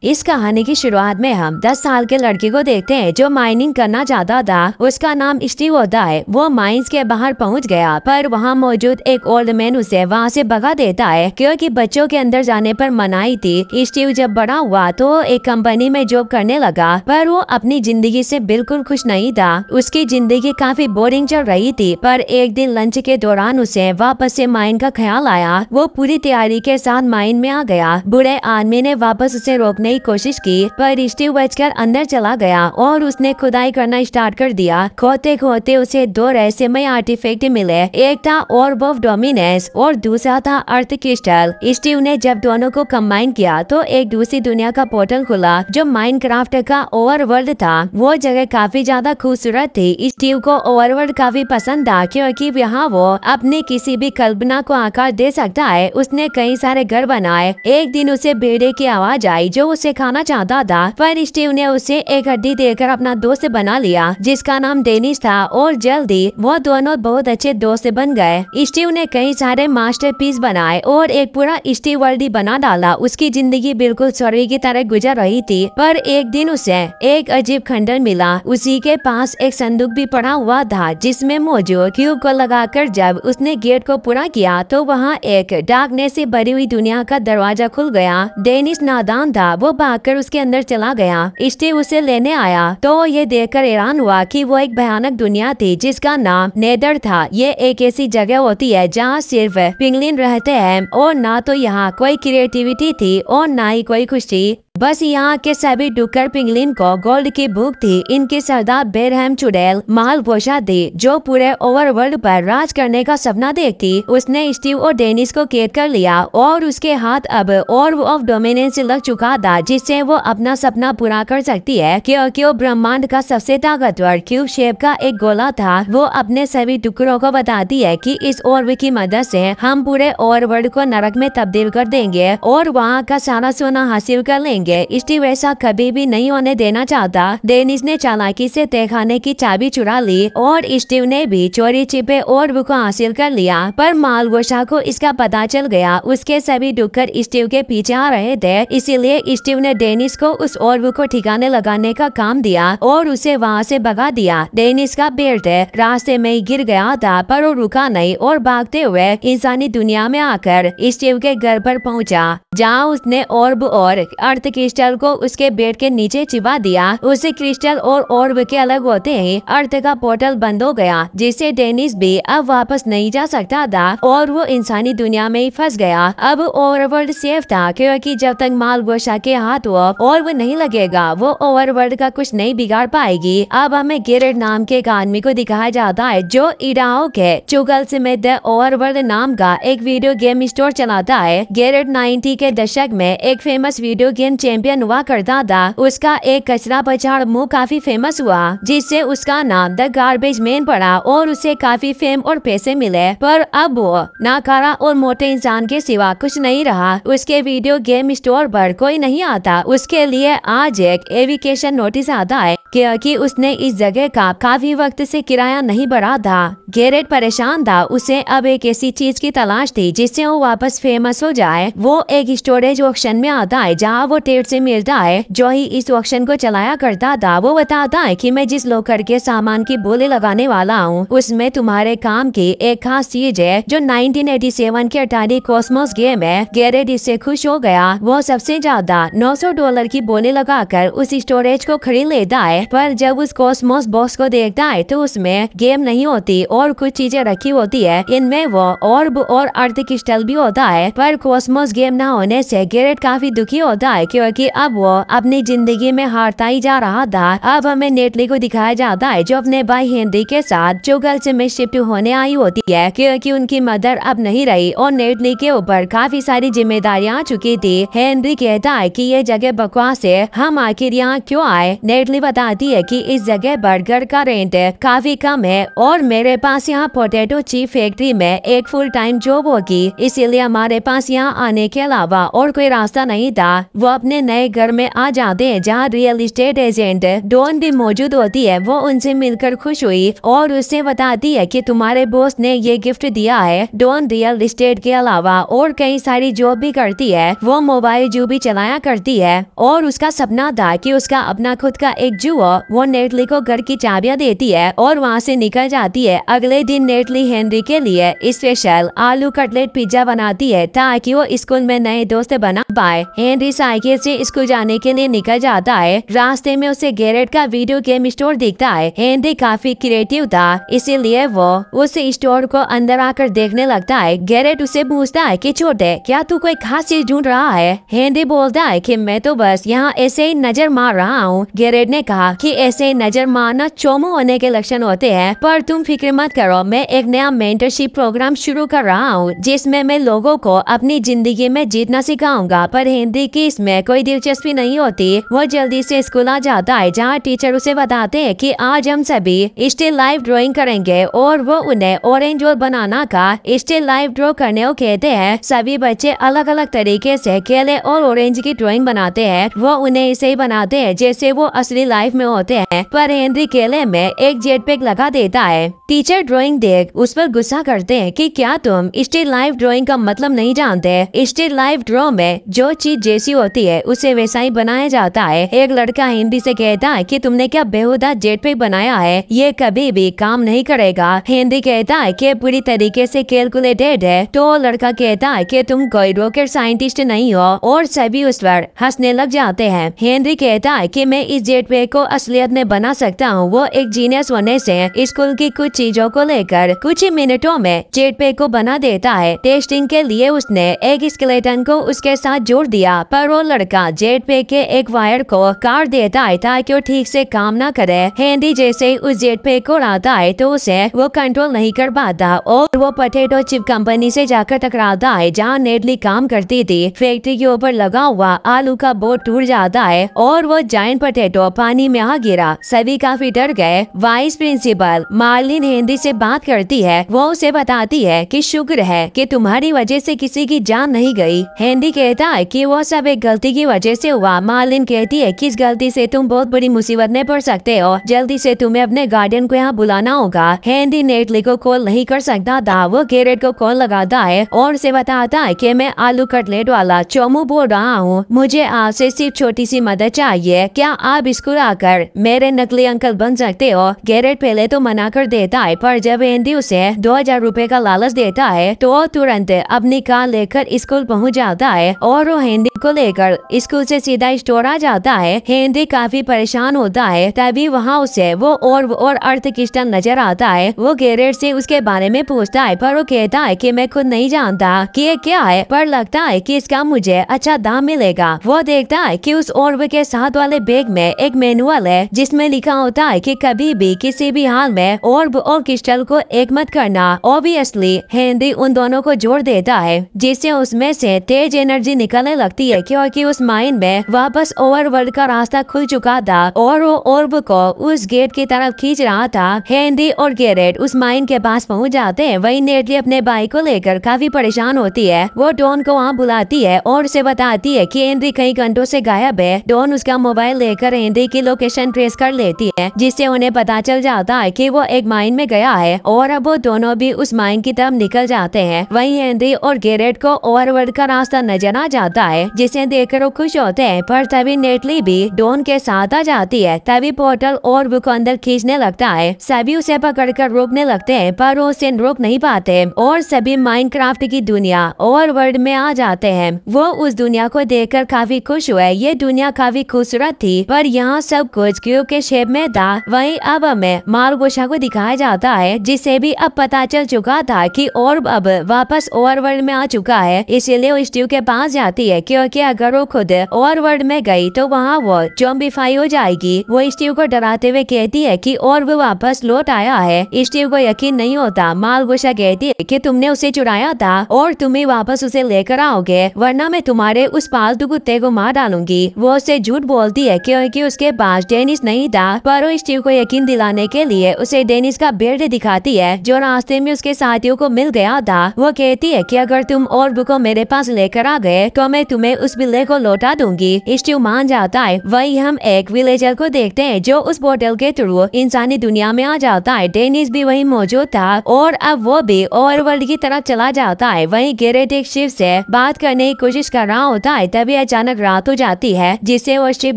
इस कहानी की शुरुआत में हम 10 साल के लड़के को देखते हैं जो माइनिंग करना चाहता था। उसका नाम स्टीव होता है। वो माइंस के बाहर पहुंच गया पर वहां मौजूद एक ओल्ड मैन उसे वहां से भगा देता है क्योंकि बच्चों के अंदर जाने पर मनाही थी। स्टीव जब बड़ा हुआ तो एक कंपनी में जॉब करने लगा पर वो अपनी जिंदगी से बिल्कुल खुश नहीं था। उसकी जिंदगी काफी बोरिंग चल रही थी पर एक दिन लंच के दौरान उसे वापस से माइन का ख्याल आया। वो पूरी तैयारी के साथ माइन में आ गया। बूढ़े आदमी ने वापस उसे रोकने की कोशिश की पर स्टीव बचकर अंदर चला गया और उसने खुदाई करना स्टार्ट कर दिया। खोदते खोदते उसे दो रहस्यमय आर्टिफैक्ट मिले। एक था ऑर्ब ऑफ डोमिनेंस और दूसरा था अर्थ क्रिस्टल। स्टीव ने जब दोनों को कंबाइन किया तो एक दूसरी दुनिया का पोर्टल खुला जो माइनक्राफ्ट का ओवरवर्ल्ड था। वो जगह काफी ज्यादा खूबसूरत थी। स्टीव को ओवरवर्ल्ड काफी पसंद था क्योंकि यहाँ वो अपनी किसी भी कल्पना को आकार दे सकता है। उसने कई सारे घर बनाए। एक दिन उसे भेड़े की आवाज आई जो उसे खाना चाहता था पर स्टीव ने उसे एक हड्डी देकर अपना दोस्त बना लिया जिसका नाम डेनिस था और जल्दी वो दोनों बहुत अच्छे दोस्त बन गए। स्टीव ने कई सारे मास्टरपीस बनाए और एक पूरा स्टीव वर्ल्ड ही बना डाला। उसकी जिंदगी बिल्कुल स्वर्ग की तरह गुजर रही थी पर एक दिन उसे एक अजीब खंडर मिला। उसी के पास एक संदूक भी पड़ा हुआ था जिसमें मौजूद क्यूब को लगाकर जब उसने गेट को पूरा किया तो वहाँ एक डार्कनेस से भरी हुई दुनिया का दरवाजा खुल गया। डेनिस नादान था। वो भागकर उसके अंदर चला गया। स्टीव उसे लेने आया तो ये देखकर हैरान हुआ कि वो एक भयानक दुनिया थी जिसका नाम नेदर था। ये एक ऐसी जगह होती है जहाँ सिर्फ पिंगलिन रहते हैं और ना तो यहाँ कोई क्रिएटिविटी थी और ना ही कोई खुशी। बस यहाँ के सभी डुक्कर पिंगलिन को गोल्ड की भूख थी। इनके सरदार बेरहम चुड़ैल मालपोशा थी जो पूरे ओवरवर्ल्ड पर राज करने का सपना देखती। उसने स्टीव और डेनिस को कैद कर लिया और उसके हाथ अब ऑर्ब ऑफ डोमिनेंस से लग चुका था जिससे वो अपना सपना पूरा कर सकती है क्योंकि वो ब्रह्मांड का सबसे ताकतवर क्यूब शेप का एक गोला था। वो अपने सभी टुकड़ों को बताती है कि इस ऑर्ब की मदद से हम पूरे ओवरवर्ल्ड को नरक में तब्दील कर देंगे और वहाँ का सारा सोना हासिल कर लेंगे। स्टीव ऐसा कभी भी नहीं होने देना चाहता। डेनिस ने चालाकी से तहखाने की चाबी चुरा ली और स्टीव ने भी चोरी छिपे ऑर्ब को हासिल कर लिया पर मालगोशा को इसका पता चल गया। उसके सभी डुक्कर स्टीव के पीछे आ रहे थे इसीलिए स्टीव ने डेनिस को उस ऑर्ब को ठिकाने लगाने का काम दिया और उसे वहाँ से भगा दिया। डेनिस का बेल्ट रास्ते में ही गिर गया था पर वो रुका नहीं और भागते हुए इंसानी दुनिया में आकर स्टीव के घर पर पहुँचा जहाँ उसने ऑर्ब और अर्थ क्रिस्टल को उसके बेड के नीचे छिपा दिया। उसे क्रिस्टल और ऑर्ब के अलग होते ही अर्थ का पोर्टल बंद हो गया जिससे डेनिस भी अब वापस नहीं जा सकता था और वो इंसानी दुनिया में ही फंस गया। अब ओवरवर्ल्ड सेफ था क्योंकि जब तक मालगोशा के हाथ वो ऑर्ब नहीं लगेगा वो ओवरवर्ल्ड का कुछ नहीं बिगाड़ पाएगी। अब हमें गेरेट नाम के एक आदमी को दिखाया जाता है जो इडाओ के चुगल समेत ओवरवर्ल्ड नाम का एक वीडियो गेम स्टोर चलाता है। गेरेट 90 के दशक में एक फेमस वीडियो गेम चैंपियन हुआ करता था। उसका एक कचरा पछाड़ मुंह काफी फेमस हुआ जिससे उसका नाम द गार्बेज मैन पड़ा और उसे काफी फेम और पैसे मिले पर अब वो नाकारा और मोटे इंसान के सिवा कुछ नहीं रहा। उसके वीडियो गेम स्टोर पर कोई नहीं आता। उसके लिए आज एक एविकेशन नोटिस आता है क्योंकि उसने इस जगह का काफी वक्त से किराया नहीं भरा था। गेरेट परेशान था। उसे अब एक ऐसी चीज की तलाश थी जिससे वो वापस फेमस हो जाए। वो एक स्टोरेज ऑक्शन में आता है जहाँ वो टेट से मिलता है जो ही इस ऑक्शन को चलाया करता था। वो बताता है कि मैं जिस लोकर के सामान की बोली लगाने वाला हूँ उसमें तुम्हारे काम की एक खास चीज है जो 1987 के अटारी कॉस्मोस गेम है। गेरेट इससे खुश हो गया। वो सबसे ज्यादा $900 की बोली लगाकर उस स्टोरेज को खरीद लेता है पर जब उस कॉस्मोस बॉक्स को देखता है तो उसमें गेम नहीं होती और कुछ चीजें रखी होती है। इनमें वो ऑर्ब और अर्थ क्रिस्टल भी होता है पर कॉस्मोस गेम न होने से गेरेट काफी दुखी होता है क्योंकि अब वो अपनी जिंदगी में हारता ही जा रहा था। अब हमें नेटली को दिखाया जाता है जो अपने भाई हेनरी के साथ चुगल से में शिफ्ट होने आई होती है क्योंकि उनकी मदर अब नहीं रही और नेटली के ऊपर काफी सारी जिम्मेदारियां आ चुकी थी। हेनरी कहता है कि ये जगह बकवास है, हम आखिर यहाँ क्यों आए। नेटली बता बताती है कि इस जगह बर्गर का रेंट काफी कम है और मेरे पास यहाँ पोटैटो चिप फैक्ट्री में एक फुल टाइम जॉब होगी, इसीलिए हमारे पास यहाँ आने के अलावा और कोई रास्ता नहीं था। वो अपने नए घर में आ जाते हैं जहाँ रियल एस्टेट एजेंट डॉन भी मौजूद होती है। वो उनसे मिलकर खुश हुई और उससे बताती है कि तुम्हारे बॉस ने ये गिफ्ट दिया है। डॉन रियल एस्टेट के अलावा और कई सारी जॉब भी करती है। वो मोबाइल जू भी चलाया करती है और उसका सपना था कि उसका अपना खुद का एक जू हो। वो नेटली को घर की चाबियां देती है और वहाँ से निकल जाती है। अगले दिन नेटली हेनरी के लिए स्पेशल आलू कटलेट पिज्जा बनाती है ताकि वो स्कूल में नए दोस्त बना पाए। हेनरी साइकिल से स्कूल जाने के लिए निकल जाता है। रास्ते में उसे गैरेट का वीडियो गेम स्टोर दिखता है। हेनरी काफी क्रिएटिव था, इसीलिए वो उस स्टोर को अंदर आकर देखने लगता है। गैरेट उसे पूछता है कि छोटे, क्या तू कोई खास चीज ढूंढ रहा है? हेनरी बोलता है कि मैं तो बस यहाँ ऐसे ही नजर मार रहा हूँ। गैरेट ने कहा कि ऐसे ही नजर मारना चोमू होने के लक्षण होते हैं, पर तुम फिक्र मत करो, मैं एक नया मेंटरशिप प्रोग्राम शुरू कर रहा हूँ जिसमें मैं लोगों को अपनी जिंदगी में जीतना सिखाऊंगा। पर हेनरी की इसमें कोई दिलचस्पी नहीं होती। वो जल्दी से स्कूल आ जाता है जहाँ टीचर उसे बताते हैं कि आज हम सभी स्टिल लाइफ ड्राइंग करेंगे और वो उन्हें ऑरेंज और बनाना का स्टिल लाइफ ड्रॉ करने को कहते हैं। सभी बच्चे अलग अलग तरीके से केले और ऑरेंज की ड्राइंग बनाते हैं। वो उन्हें ऐसे ही बनाते हैं जैसे वो असली लाइफ में होते हैं, पर हेनरी केले में एक जेट पैक लगा देता है। टीचर ड्राइंग देख उस पर गुस्सा करते हैं कि क्या तुम स्टिल लाइफ ड्राइंग का मतलब नहीं जानते? स्टिल लाइफ ड्रॉ में जो चीज जैसी होती है उसे वैसा ही बनाया जाता है। एक लड़का हेनरी से कहता है कि तुमने क्या बेहुदा जेट पैक बनाया है, ये कभी भी काम नहीं करेगा। हेनरी कहता है कि पूरी तरीके से कैलकुलेटेड है। तो लड़का कहता है कि तुम कोई रॉकेट साइंटिस्ट नहीं हो और सभी उस पर हंसने लग जाते हैं। हेनरी कहता है कि मैं इस जेट पैक को असलियत में बना सकता हूँ। वो एक जीनियस होने से स्कूल की कुछ चीजों को लेकर कुछ ही मिनटों में जेट पैक को बना देता है। टेस्टिंग के लिए उसने एक स्केलेटन को उसके साथ जोड़ दिया, पर वो लड़का जेट पैक के एक वायर को काट देता है ताकि वो ठीक से काम ना करे। हेनरी जैसे ही उस जेट पैक को उड़ाता है तो उसे वो कंट्रोल नहीं कर पाता और वो पोटैटो चिप कंपनी से जाकर टकराता है जहाँ नेटली काम करती थी। फैक्ट्री के ऊपर लगा हुआ आलू का बोर्ड टूट जाता है और वो जायंट पोटैटो पानी में आ गिरा। सभी काफी डर गए। वाइस प्रिंसिपल मार्लिन हेनरी से बात करती है। वो उसे बताती है कि शुक्र है कि तुम्हारी वजह से किसी की जान नहीं गई। हेनरी कहता है कि वो सब एक गलती की वजह से हुआ। मार्लिन कहती है कि इस गलती से तुम बहुत बड़ी मुसीबत में पड़ सकते हो, जल्दी से तुम्हें अपने गार्डियन को यहाँ बुलाना होगा। हेनरी नेटली को कॉल नहीं कर सकता था। वो गैरेट को कॉल लगाता है और उसे बताता है कि मैं आलू कटलेट वाला चोमू बोल रहा हूँ, मुझे आपसे सिर्फ छोटी सी मदद चाहिए। क्या आप स्कूल आकर मेरे नकली अंकल बन सकते हो? गैरेट पहले तो मना कर देता है, पर जब हेनरी उसे 2000 रुपए का लालच देता है तो वो तुरंत अपनी कार लेकर स्कूल पहुँच जाता है और वो हेनरी को लेकर स्कूल से सीधा स्टोर आ जाता है। हेनरी काफी परेशान होता है। तभी वहाँ उसे वो और अर्थ क्रिस्टल नजर आता है। वो गैरेट से उसके बारे में पूछता है, पर वो कहता है कि मैं खुद नहीं जानता कि ये क्या है, पर लगता है कि इसका मुझे अच्छा दाम मिलेगा। वो देखता है कि उस ऑर्ब के साथ वाले बैग में एक मैनुअल है जिसमें लिखा होता है कि कभी भी किसी भी हाल में ऑर्ब और क्रिस्टल को एक मत करना। ऑब्वियसली हेनरी उन दोनों को जोड़ देता है जिससे उसमें से तेज एनर्जी निकलने लगती है क्योंकि उस माइन में वापस ओवरवर्ल्ड का रास्ता खुल चुका था और वो ऑर्ब को उस गेट की तरफ खींच रहा था। हेनरी और गैरेट उस माइन के पास पहुंच जाते हैं। वही नेटली अपने भाई को लेकर काफी परेशान होती है। वो डॉन को वहाँ बुलाती है और उसे बताती है कि हेनरी कई घंटों से गायब है। डॉन उसका मोबाइल लेकर हेनरी की लोकेशन ट्रेस कर लेती है जिससे उन्हें पता चल जाता है कि वो एक माइन में गया है और अब वो दोनों भी उस माइन की तरफ निकल जाते हैं। वहीं हेनरी और गैरेट को ओवरवर्ल्ड का रास्ता नजर आ जाता है जिसे देखकर वो खुश होते हैं, पर तभी नेटली भी डॉन के साथ आ जाती है। तभी पोर्टल ऑर्ब को अंदर खींचने लगता है। सभी उसे पकड़कर रोकने लगते हैं पर वो उसे रोक नहीं पाते और सभी माइनक्राफ्ट की दुनिया ओवरवर्ल्ड में आ जाते हैं। वो उस दुनिया को देखकर काफी खुश हुए। ये दुनिया काफी खूबसूरत थी पर यहाँ सब कुछ क्यूब के शेप में था। वहीं अब हमें मालगोशा को दिखाया जाता है जिसे भी अब पता चल चुका था कि ऑर्ब अब वापस ओवरवर्ल्ड में आ चुका है, इसीलिए वो स्टीव के पास जाती है क्योंकि अगर वो खुद ओवरवर्ल्ड में गई तो वहाँ वो ज़ॉम्बीफाई हो जाएगी। वो स्टीव को डराते हुए कहती है कि ऑर्ब वापस लौट आया है। स्टीव को यकीन नहीं होता। मालगोशा कहती है कि तुमने उसे चुराया था और तुम्हें वापस उसे लेकर आओगे वरना मैं तुम्हारे उस पालतू कुत्ते को मार डालूंगी। वो उससे झूठ बोलती है क्योंकि उसके पास पास डेनिस नहीं था, पर वो स्टीव को यकीन दिलाने के लिए उसे डेनिस का बेल्ट दिखाती है जो रास्ते में उसके साथियों को मिल गया था। वो कहती है कि अगर तुम ऑर्ब को मेरे पास लेकर आ गए तो मैं तुम्हें उस बिल्ले को लौटा दूंगी। स्टीव मान जाता है। वही हम एक विलेजर को देखते हैं जो उस पोर्टल के थ्रू इंसानी दुनिया में आ जाता है। डेनिस भी वही मौजूद था और अब वो भी ओवरवर्ल्ड की तरफ चला जाता है। वहीं गैरेट एक शिप से बात करने की कोशिश कर रहा होता है, तभी अचानक रात हो जाती है जिससे वो शिप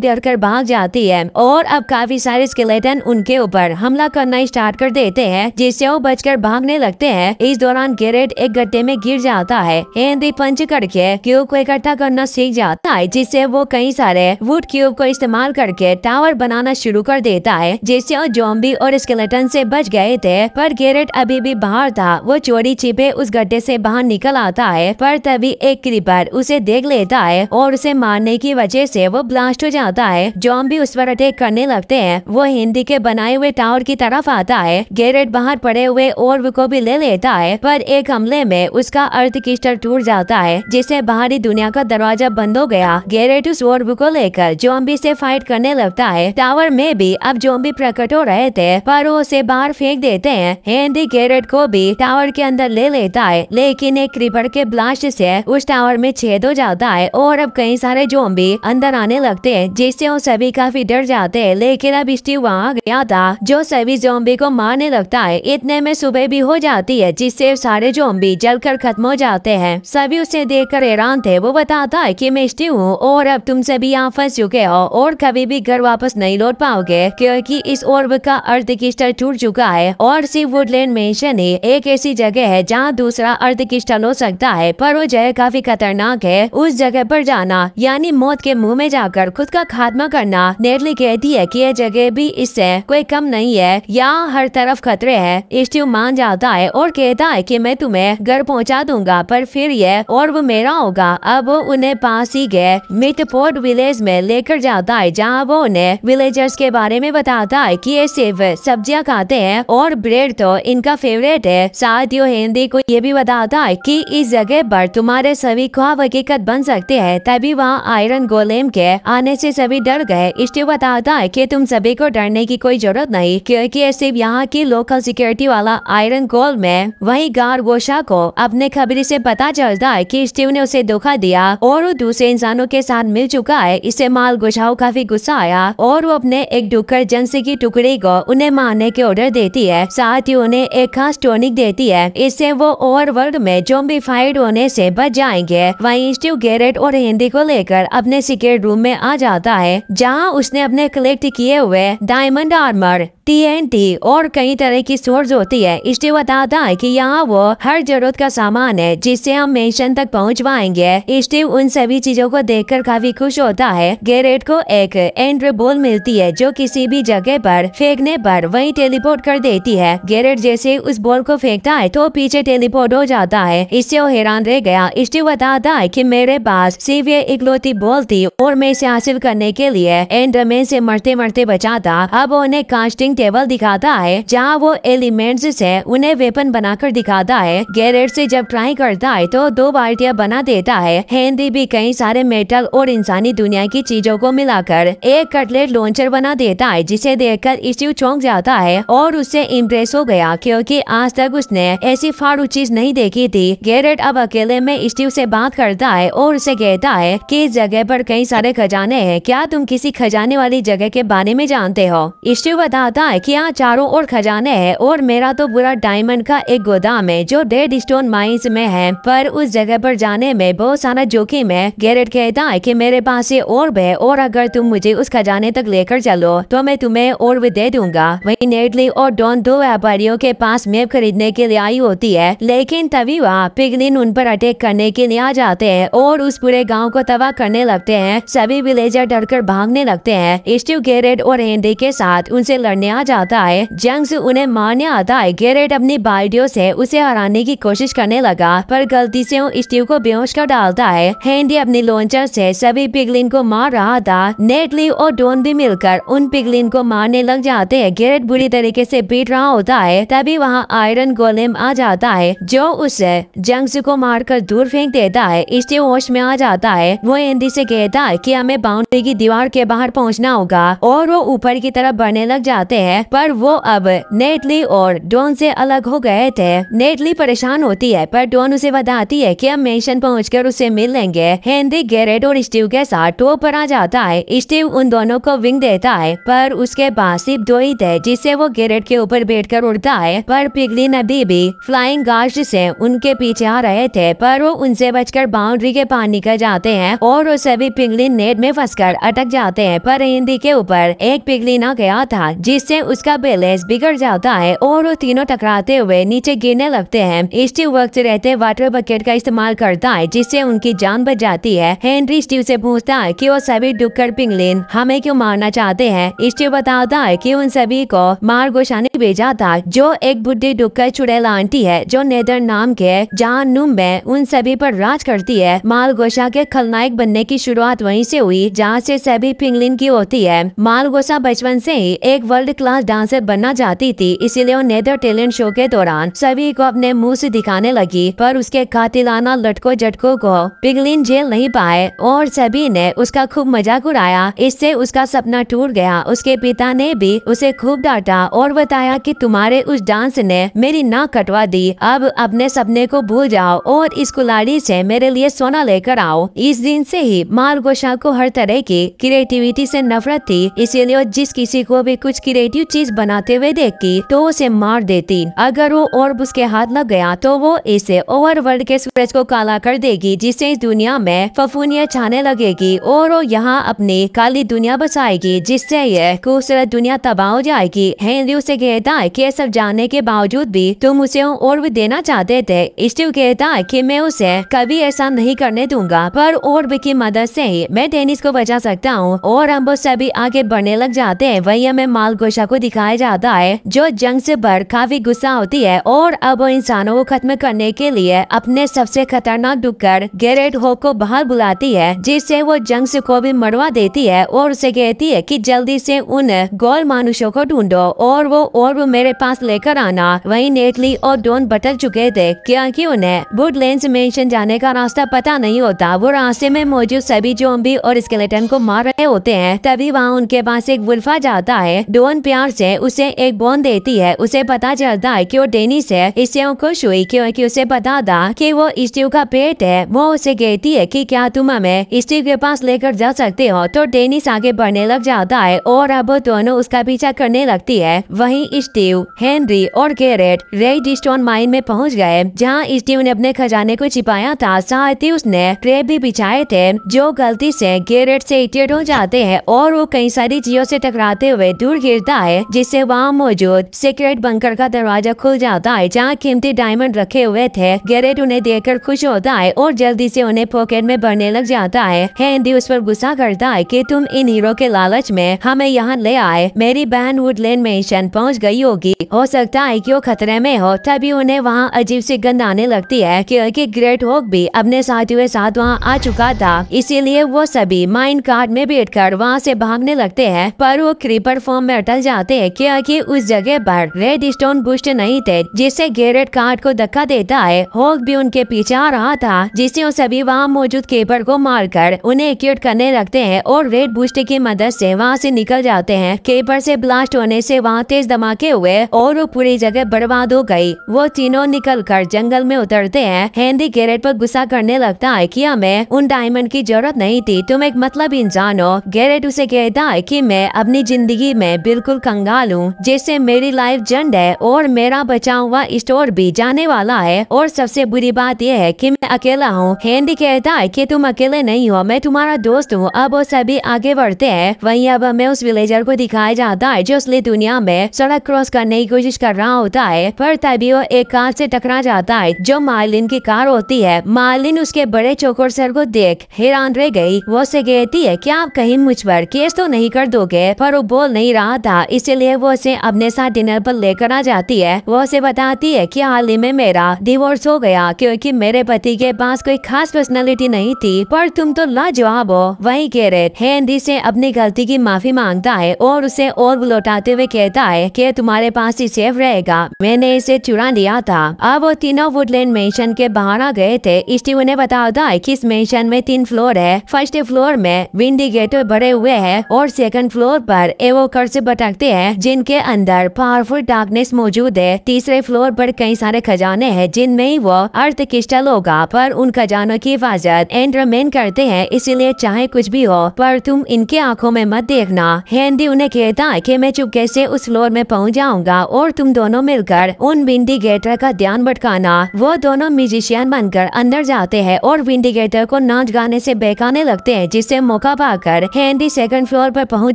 डरकर भाग जाती है और अब काफी सारे स्केलेटन उनके ऊपर हमला करना स्टार्ट कर देते हैं जिससे वो बचकर भागने लगते हैं। इस दौरान गैरेट एक गड्ढे में गिर जाता है। हेनरी पंच करके क्यूब को इकट्ठा करना सीख जाता है जिससे वो कई सारे वुड क्यूब को इस्तेमाल करके टावर बनाना शुरू कर देता है जिससे वो ज़ॉम्बी और स्केलेटन से बच गए थे। पर गैरेट अभी भी बाहर था। वो चोरी छिपे उस गड्ढे से बाहर निकल आता है, पर तभी एक क्रीपर उसे देख लेता है और उसे मारने की वजह से वो ब्लास्ट हो जाता है। ज़ॉम्बी उस पर अटैक करने लगते हैं। वो हिंदी के बनाए हुए टावर की तरफ आता है। गैरेट बाहर पड़े हुए ऑर्ब को भी ले लेता है, पर एक हमले में उसका अर्थ क्रिस्टल टूट जाता है जिससे बाहरी दुनिया का दरवाजा बंद हो गया। गैरेट उस ऑर्ब को लेकर ज़ॉम्बी से फाइट करने लगता है। टावर में भी अब ज़ॉम्बी प्रकट हो रहे थे, पर वो उसे बाहर फेंक देते हैं। हेनरी गैरेट को भी टावर के अंदर ले लेता है, लेकिन एक क्रीपर के ब्लास्ट से उस टावर में छेद हो जाता है और अब कई सारे ज़ॉम्बी अंदर आने लगते हैं जिससे वो सभी काफी डर जाते हैं। लेकिन अब स्टीव वहाँ गया था जो सभी ज़ॉम्बी को मारने लगता है। इतने में सुबह भी हो जाती है जिससे सारे ज़ॉम्बी जलकर खत्म हो जाते हैं। सभी उसे देखकर हैरान थे। वो बताता है कि मैं स्टीव हूँ और अब तुम सभी यहाँ फंस चुके हो और कभी भी घर वापस नहीं लौट पाओगे क्योंकि इस ऑर्ब का अर्थ क्रिस्टल टूट चुका है और सिर्फ वुडलैंड मेंशन ही एक ऐसी जगह है जहाँ दूसरा अर्थ क्रिस्टल हो सकता है, पर वो जगह काफी खतरनाक है। उस जगह पर जाना यानी मौत के मुंह में जाकर खुद का खात्मा करना। नेटली कहती है कि यह जगह भी इससे कोई कम नहीं है, यहाँ हर तरफ खतरे हैं। स्टीव मान जाता है और कहता है कि मैं तुम्हें घर पहुँचा दूंगा, पर फिर यह ऑर्ब मेरा होगा। अब वो उन्हें पास ही गए मिडपोर्ट विलेज में लेकर जाता है जहाँ वो उन्हें विलेजर्स के बारे में बताता है कि ये सिर्फ सब्जियां खाते हैं और ब्रेड तो इनका फेवरेट है। साथ ही हिंदी को ये भी बताता है कि इस जगह पर तुम्हारे सभी ख्वाब हकीकत बन सकते हैं। तभी वहाँ आयरन गोलेम के आने से सभी डर गए। स्टीव बताता है कि तुम सभी को डरने की कोई जरूरत नहीं क्योंकि ये सिर्फ यहाँ की लोकल सिक्योरिटी वाला आयरन गोल में। वही गारगोशा को अपने खबरी से पता चलता है कि स्टीव ने उसे धोखा दिया और वो दूसरे इंसानों के साथ मिल चुका है। इससे मालगोशा को काफी गुस्सा आया और वो अपने एक डुक्कर जंसी की टुकड़ी को उन्हें मारने के ऑर्डर देती है। साथ ही उन्हें एक खास टॉनिक देती है, इससे वो ओवरवर्ल्ड में ज़ॉम्बी फाइट होने से बच जाएंगे। वहीं स्टीव गैरेट और हिंदी को लेकर अपने सीक्रेट रूम में आ जाता है जहां उसने अपने कलेक्ट किए हुए डायमंड आर्मर, TNT और कई तरह की सोर्स होती है। स्टीव बताता है कि यहाँ वो हर जरूरत का सामान है जिससे हम मेंशन तक पहुँच पाएंगे। स्टीव उन सभी चीजों को देखकर काफी खुश होता है। गैरेट को एक एंड्रे बॉल मिलती है जो किसी भी जगह पर फेंकने पर वही टेलीपोर्ट कर देती है। गैरेट जैसे उस बॉल को फेंकता है तो पीछे टेलीपोर्ट हो जाता है। इससे वो हैरान रह गया। स्टीव बताता है कि मेरे पास सिर्फ ये इकलौती बॉल थी और मैं इसे हासिल करने के लिए एंडरमैन से मरते मरते बचा था। अब उन्हें कास्टिंग टेबल दिखाता है जहाँ वो एलिमेंट्स से उन्हें वेपन बनाकर दिखाता है। गैरेट से जब ट्राई करता है तो 2 बाल्टियां बना देता है। हेनरी भी कई सारे मेटल और इंसानी दुनिया की चीजों को मिलाकर एक कटलेट लॉन्चर बना देता है जिसे देखकर स्टीव चौंक जाता है और उससे इम्प्रेस हो गया क्योंकि आज तक उसने ऐसी फाड़ू चीज नहीं देखी थी। गैरेट अब अकेले में स्टीव से बात करता है और उसे कहता है कि इस जगह पर कई सारे खजाने हैं, क्या तुम किसी खजाने वाली जगह के बारे में जानते हो? स्टीव बताता है कि यहाँ चारों ओर खजाने हैं और मेरा तो पूरा डायमंड का एक गोदाम है जो डेड स्टोन माइंस में है, पर उस जगह पर जाने में बहुत सारा जोखिम है। गैरेट कहता है कि मेरे पास ये ऑर्ब है और अगर तुम मुझे उस खजाने तक लेकर चलो तो मैं तुम्हें ऑर्ब दे दूंगा। वहीं नेटली और डॉन 2 व्यापारियों के पास मैप खरीदने के लिए आई होती है, लेकिन तभी वहाँ पिगलिन उन पर अटैक करने के लिए आ जाते हैं और उस पूरे गाँव को तबाह करने लगते हैं। सभी विलेजर डरकर भागने लगते हैं। स्टीव गैरेट और हेनरी के साथ उनसे लड़ने आ जाता है। जंग से उन्हें मारने आता है। गेरेट अपनी बाइडियो से उसे हराने की कोशिश करने लगा पर गलती से वो स्टीव को बेहोश कर डालता है। हैंडी अपनी लॉन्चर से सभी पिगलिन को मार रहा था। नेटली और डॉन भी मिलकर उन पिगलिन को मारने लग जाते हैं। गेरेट बुरी तरीके से पीट रहा होता है, तभी वहाँ आयरन गोलेम आ जाता है जो उसे जंग को मारकर दूर फेंक देता है। स्टीव होश में आ जाता है। वो हैंडी से कहता है कि हमें बाउंड्री की दीवार के बाहर पहुंचना होगा और वो ऊपर की तरफ बढ़ने लग जाते हैं, पर वो अब नेटली और डॉन से अलग हो गए थे। नेटली परेशान होती है पर डॉन उसे बताती है कि हम मेंशन पहुंचकर उसे मिल लेंगे। हेनरी गेरेट और स्टीव के साथ टॉप पर आ जाता है। स्टीव उन दोनों को विंग देता है पर उसके पास सिर्फ 2 ही थे जिससे वो गेरेट के ऊपर बैठकर उड़ता है, पर पिगलिन अभी भी फ्लाइंग गार्ड से उनके पीछे आ रहे थे, पर वो उनसे बचकर बाउंड्री के पार निकल जाते हैं और वो सभी पिगलिन नेट में फंसकर अटक जाते हैं। पर हेनरी के ऊपर एक पिगलिन आ गया था जिससे उसका बैलेंस बिगड़ जाता है और वो तीनों टकराते हुए नीचे गिरने लगते हैं। स्टीव वक्त रहते वाटर बकेट का इस्तेमाल करता है जिससे उनकी जान बच जाती है। हेनरी स्टीव से पूछता है कि वो सभी डुक्कर पिगलिन हमें क्यों मारना चाहते हैं। स्टीव बताता है कि उन सभी को मारगोशा ने भेजा था, जो एक बुढ़ी डुक्कर चुड़ैल आंटी है जो नेदर नाम के जाननुम में उन सभी पर राज करती है। मालगोशा के खलनायक बनने की शुरुआत वहीं से हुई जहाँ से सभी पिगलिन की होती है। मालगोशा बचपन से ही एक वर्ल्ड क्लास डांसर बनना चाहती थी, इसीलिए वो नेदर टैलेंट शो के दौरान सभी को अपने मुंह से दिखाने लगी, पर उसके कातिलाना लटको झटकों को पिगलिन झेल नहीं पाए और सभी ने उसका खूब मजाक उड़ाया। इससे उसका सपना टूट गया। उसके पिता ने भी उसे खूब डांटा और बताया कि तुम्हारे उस डांस ने मेरी नाक कटवा दी, अब अपने सपने को भूल जाओ और इस कुल्हाड़ी से मेरे लिए सोना लेकर आओ। इस दिन से ही मालगोशा को हर तरह की क्रिएटिविटी से नफरत थी, इसीलिए जिस किसी को भी कुछ क्रिएटिव चीज बनाते हुए देखती तो उसे मार देती। अगर वो और उसके हाथ लग गया तो वो इसे ओवरवर्ल्ड के सूरज को काला कर देगी, जिससे इस दुनिया में फफूंदियां छाने लगेगी और वो यहाँ अपनी काली दुनिया बसाएगी, जिससे ये खूबसूरत दुनिया तबाह हो जाएगी। हेनरी उसे कहता है कि सब जानने के बावजूद भी तुम उसे और भी देना चाहते थे। स्टीव कहता है कि मैं उसे कभी ऐसा नहीं करने दूंगा, पर और भी की मदद से ही मैं डेनिस को बचा सकता हूँ और हम वो सभी आगे बढ़ने लग जाते हैं। वही हमें मालगोशा को दिखाया जाता है जो जंग से भर काफी गुस्सा होती है और अब वो इंसानों को खत्म करने के लिए अपने सबसे खतरनाक डुक्कर गेरेट होप को बाहर बुलाती है, जिससे वो जंग से को भी मरवा देती है और उसे कहती है कि जल्दी से उन गोल मानुषों को ढूंढो और वो मेरे पास लेकर आना। वहीं नेटली और डॉन बटल चुके थे क्योंकि उन्हें वुडलैंड्स मेंशन जाने का रास्ता पता नहीं होता। वो रास्ते में मौजूद सभी ज़ॉम्बी और स्केलेटन को मार रहे होते हैं। तभी वहाँ उनके पास एक वुल्फ आ जाता है। डॉन प्यार से उसे एक बोन देती है। उसे पता चलता है कि वो डेनिस है। इससे वो खुश हुई क्योंकि उसे पता था कि वो स्टीव का पेट है। वो उसे कहती है कि क्या तुम हमें स्टीव के पास लेकर जा सकते हो, तो डेनिस आगे बढ़ने लग जाता है और अब वो दोनों उसका पीछा करने लगती है। वहीं स्टीव, हेनरी और गेरेट रेडस्टोन माइन में पहुंच गए जहां स्टीव ने अपने खजाने को छिपाया था। साथ ही उसने ट्रैप भी बिछाए थे जो गलती से गेरेट से हिट हो जाते हैं और वो कई सारी चीजों से टकराते हुए दूर गिरता है, जिससे वहाँ मौजूद सीक्रेट बंकर का दरवाजा खुल जाता है जहाँ कीमती डायमंड रखे हुए थे। गेरेट उन्हें देखकर खुश होता है और जल्दी से उन्हें पॉकेट में भरने लग जाता है। हेनरी उस पर गुस्सा करता है कि तुम इन हीरो के लालच में हमें यहाँ ले आए। मेरी बहन वुडलैंड मेंशन पहुँच गई होगी, हो सकता है कि वो खतरे में हो। तभी उन्हें वहाँ अजीब सी गंध आने लगती है क्योंकि ग्रेट होक भी अपने साथियों के साथ वहाँ आ चुका था, इसीलिए वो सभी माइन कार्ड में बैठकर वहाँ से भागने लगते हैं, पर वो क्रीपर फॉर्म में अटल जाते हैं क्योंकि उस जगह पर रेडस्टोन बूस्ट नहीं थे, जिससे गेरेट कार्ड को धक्का देता है। होक भी उनके पीछे आ रहा था, जिससे वो सभी वहाँ मौजूद कीपर को मारकर उन्हें एक्यूट करने लगते हैं और रेड बूस्ट की मदद से वहाँ से निकल जाते हैं। कीपर से ब्लास्ट होने से वहाँ तेज धमाके हुए और वो पूरी जगह बर्बाद हो गई। वो तीनों निकलकर जंगल में उतरते हैं। हेनरी गेरेट पर गुस्सा करने लगता है कि हमें उन डायमंड की जरूरत नहीं थी, तुम एक मतलब इंसान हो। गेरेट उसे कहता है कि मैं अपनी जिंदगी में बिल्कुल कंगाल हूँ, जिससे मेरी लाइफ जंड है और मेरा बचा हुआ स्टोर भी जाने वाला है और सबसे बुरी बात यह है कि मैं अकेला हूँ। हेनरी कहता है कि तुम अकेले नहीं हो, मैं तुम्हारा दोस्त हूँ। अब वो सभी आगे बढ़ते हैं। वहीं अब हमें उस विलेजर को दिखाया जाता है जो असली दुनिया में सड़क क्रॉस करने की कोशिश कर रहा होता है, पर तभी वो एक कार से टकरा जाता है जो मार्लिन की कार होती है। मार्लिन उसके बड़े चौकोर सर को देख हैरान रह गई। वो से कहती है कि आप कहीं मुझ पर केस तो नहीं कर दोगे, पर वो बोल नहीं रहा था था, इसलिए वो उसे अपने साथ डिनर पर लेकर आ जाती है। वो उसे बताती है कि हाल ही में मेरा डिवोर्स हो गया क्योंकि मेरे पति के पास कोई खास पर्सनालिटी नहीं थी, पर तुम तो लाजवाब हो। वहीं गैरेट हेनरी से अपनी गलती की माफी मांगता है और उसे और लौटाते हुए कहता है कि तुम्हारे पास ही सेफ रहेगा, मैंने इसे चुरा लिया था। अब वो तीनों वुडलैंड मेंशन के बाहर आ गए थे। स्टीव उन्हें बताता है कि इस मेंशन में 3 फ्लोर है। फर्स्ट फ्लोर में विंडिकेटर भरे हुए हैं और सेकंड फ्लोर पर एवोकर्स भटकते हैं जिनके अंदर पावरफुल डार्कनेस मौजूद है। तीसरे फ्लोर पर कई सारे खजाने हैं जिनमें वो अर्थ क्रिस्टल होगा, पर उन खजानों की हिफाजत एंडरमैन करते हैं, इसीलिए चाहे कुछ भी हो पर तुम इनके आंखों में मत देखना। हेनरी उन्हें कहता है कि मैं चुपके से उस फ्लोर में पहुंच जाऊंगा और तुम दोनों मिलकर उन विंडिकेटर का ध्यान भटकाना। वो दोनों म्यूजिशियन बनकर अंदर जाते हैं और विंडिकेटर को नाच गाने से बहकाने लगते हैं, जिससे मौका पाकर हेनरी सेकंड फ्लोर पर पहुंच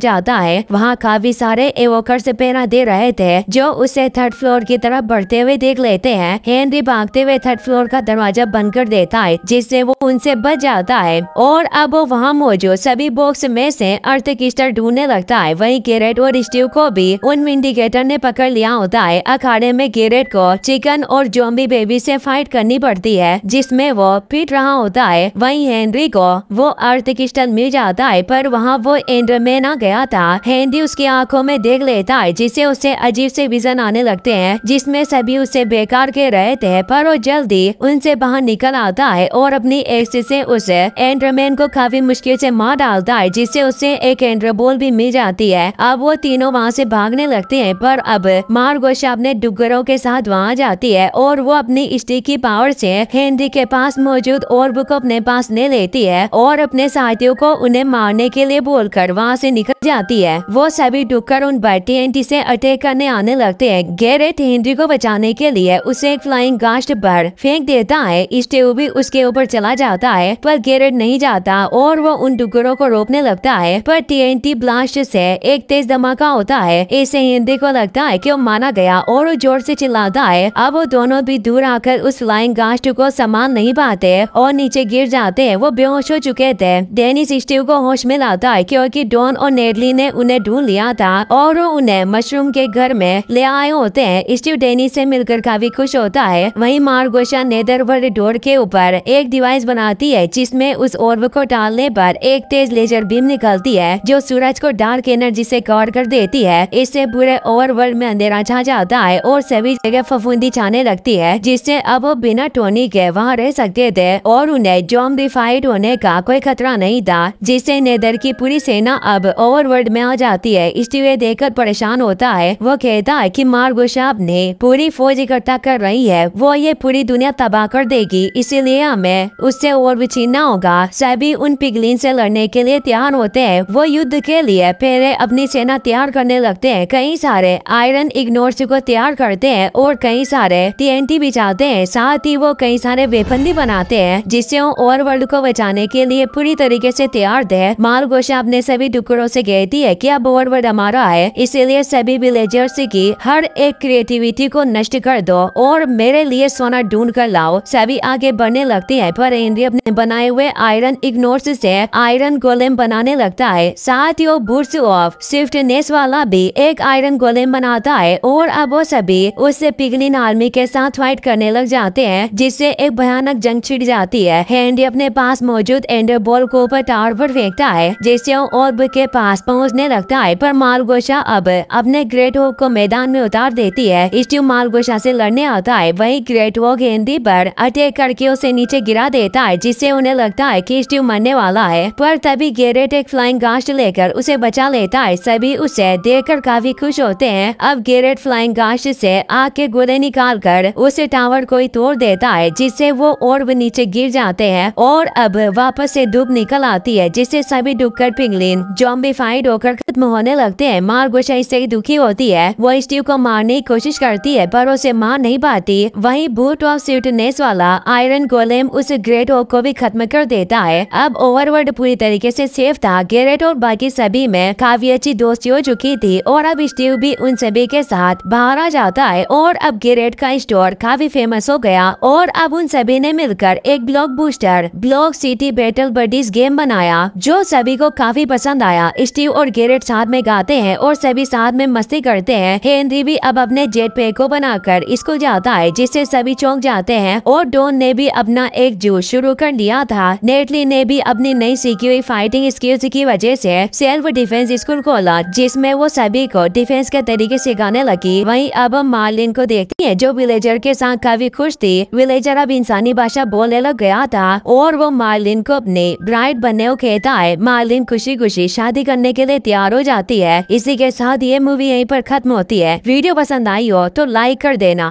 जाता है। वहाँ काफी सारे एवोकर्स पहरा दे रहे थे जो उसे थर्ड फ्लोर की तरफ बढ़ते हुए देख लेते हैं। हेनरी भागते हुए थर्ड फ्लोर का दरवाजा बंद कर देता है जिससे वो उनसे बच जाता है और अब वो वहाँ मौजूद सभी बॉक्स में से अर्थ क्रिस्टल ढूंढने लगता है। वहीं गैरेट और स्टीव को भी उन विंडिकेटर ने पकड़ लिया होता है। अखाड़े में गैरेट को चिकन और ज़ॉम्बी बेबी से फाइट करनी पड़ती है जिसमें वो पीट रहा होता है। वहीं हेनरी को वो अर्थ क्रिस्टल मिल जाता है, पर वहाँ वो एंडरमैन आ गया था। हेनरी उसकी आंखों में देख लेता है जिससे उसे अजीब से विजन आने लगते हैं जिसमें सभी उसे बेकार के रहे थे, पर वो जल्दी उनसे बाहर निकल आता है और अपनी एक्स से उसे एंडरमैन को काफी मुश्किल से मार डालता है, जिससे उसे एक एंडरबॉल भी मिल जाती है। अब वो तीनों वहाँ से भागने लगते हैं, पर अब मार्गोशा अपने डुगरों के साथ वहाँ जाती है और वो अपनी स्टिक की पावर से हेनरी के पास मौजूद ऑर्ब को अपने पास ले लेती है और अपने साथियों को उन्हें मारने के लिए बोलकर वहाँ से निकल जाती है। वो सभी डुगर उन पर TNT से अटैक करने आने लगते हैं। गैरेट हेनरी को बचाने के लिए उसे एक फ्लाइंग गास्ट पर फेंक देता है। स्टीव भी उसके ऊपर चला जाता है, पर गैरेट नहीं जाता और वो उन डुगरों को रोकने लगता है, पर TNT ब्लास्ट से एक तेज धमाका होता है। इससे हेनरी को लगता है कि वो मारा गया और वो जोर से चिल्लाता है। अब वो दोनों भी दूर आकर उस फ्लाइंग गास्ट को संभाल नहीं पाते और नीचे गिर जाते हैं। वो बेहोश हो चुके थे। डेनिस स्टीव को होश में लाता है क्योंकि डॉन और नेडली ने उन्हें ढूंढ लिया था और वो उन्हें मशरूम के घर में ले आए होते हैं। स्टीव डेनिस से मिलकर काफी खुश होता है। वहीं मार्गोशा नेदरवर्ल्ड डोर के ऊपर एक डिवाइस बनाती है जिसमें उस ऑर्ब को डालने पर एक तेज लेजर बीम निकलती है जो सूरज को डार्क एनर्जी से कवर कर देती है। इससे पूरे ओवरवर्ल्ड में अंधेरा छा जाता है और सभी जगह फफूंदी छाने लगती है, जिससे अब वो बिना टोनी के वहाँ रह सकते थे और उन्हें ज़ॉम्बीफाइड होने का कोई खतरा नहीं था, जिससे नेदर की पूरी सेना अब ओवरवर्ल्ड में आ जाती है। स्टीव ये देखकर परेशान होता है। वो कहता है कि मार्गोशा ने पूरी फौज इकट्ठा कर रही है, वो ये पूरी दुनिया तबाह कर देगी, इसीलिए हमें उससे और भी छीनना होगा। सभी उन पिगलिन से लड़ने के लिए तैयार होते हैं। वो युद्ध के लिए पहले अपनी सेना तैयार करने लगते हैं। कई सारे आयरन इग्नोर्स को तैयार करते हैं और कई सारे TNT बिछाते हैं। साथ ही वो कई सारे वेपन भी बनाते हैं जिससे वो ओवरवर्ल्ड को बचाने के लिए पूरी तरीके से तैयार थे। मार्गोशा अपने सभी टुकड़ों से कहती है कि अब ओवरवर्ल्ड हमारा है, इसीलिए सभी विलेजर्स की हर एक क्रिएटिविटी को नष्ट कर दो और मेरे लिए सोना ढूंढ कर लाओ। सभी आगे बढ़ने लगते हैं, पर हेनरी अपने बनाए हुए आयरन इग्नोर्स से आयरन गोलेम बनाने लगता है। साथ ही वो बुर्स ऑफ स्विफ्टनेस वाला भी एक आयरन गोलेम बनाता है और अब वो सभी उससे पिगलिन आर्मी के साथ फाइट करने लग जाते हैं, जिससे एक भयानक जंग छिड़ जाती है। हेनरी अपने पास मौजूद एंडर बॉल को ऊपर टावर पर फेंकता है जिससे वो ऑर्ब के पास पहुंचने लगता है, पर मार्गोशा अब अपने ग्रेट वॉक को मैदान में उतार देती है। स्टीव मार्गोशा से लड़ने आता है। वही ग्रेट वॉक हेनरी पर अटैक करके उसे नीचे गिरा देता है, जिससे उन्हें लगता है कि स्टीव मरने वाला है, पर तभी गैरेट एक फ्लाइंग गास्ट लेकर उसे बचा लेता है। सभी उसे देखकर काफी खुश होते हैं। अब गैरेट फ्लाइंग गास्ट से आग के गोले निकाल कर उसे टावर को ही तोड़ देता है, जिससे वो और भी नीचे गिर जाते हैं और अब वापस से धूप निकल आती है, जिससे सभी डुक्कर पिगलिन ज़ॉम्बीफाइड होकर खत्म होने लगते हैं। मार्गोशा इससे दुखी होती है। वो स्टीव को मारने की कोशिश करती है, पर उसे मार नहीं पाती। वहीं बूट ऑफ स्वीटनेस वाला आयरन गोलेम उस ग्रेट वॉक को भी खत्म कर देता है। अब ओवरवर्ल्ड पूरी तरीके से सेफ था। गैरेट और बाकी सभी में काफी अच्छी दोस्ती हो चुकी थी और अब स्टीव भी उन सभी के साथ बाहर आ जाता है और अब गैरेट का स्टोर काफी फेमस हो गया और अब उन सभी ने मिलकर एक block booster block city battle buddies game बनाया जो सभी को काफी पसंद आया। स्टीव और गैरेट साथ में गाते हैं और सभी साथ में मस्ती करते हैं। हेनरी भी अब अपने जेट पैक को बनाकर स्कूल जाता है, जिससे सभी चौंक जाते हैं। और डॉन ने भी अपना एक जूस शुरू कर दिया था। नेटली ने भी अपनी नई सीखी हुई फाइटिंग स्किल्स की वजह से सेल्फ डिफेंस स्कूल खोला, जिसमें वो सभी को डिफेंस के तरीके सिखाने लगी। वहीं अब हम मार्लिन को देखती हैं, जो विलेजर के साथ काफी खुश थी। विलेजर अब इंसानी भाषा बोलने लग गया था और वो मार्लिन को अपने ब्राइड बनने को कहता है। मार्लिन खुशी खुशी शादी करने के लिए तैयार हो जाती है। इसी के साथ ये मूवी यहीं पर खत्म होती है। वीडियो पसंद आई हो तो लाइक कर देना।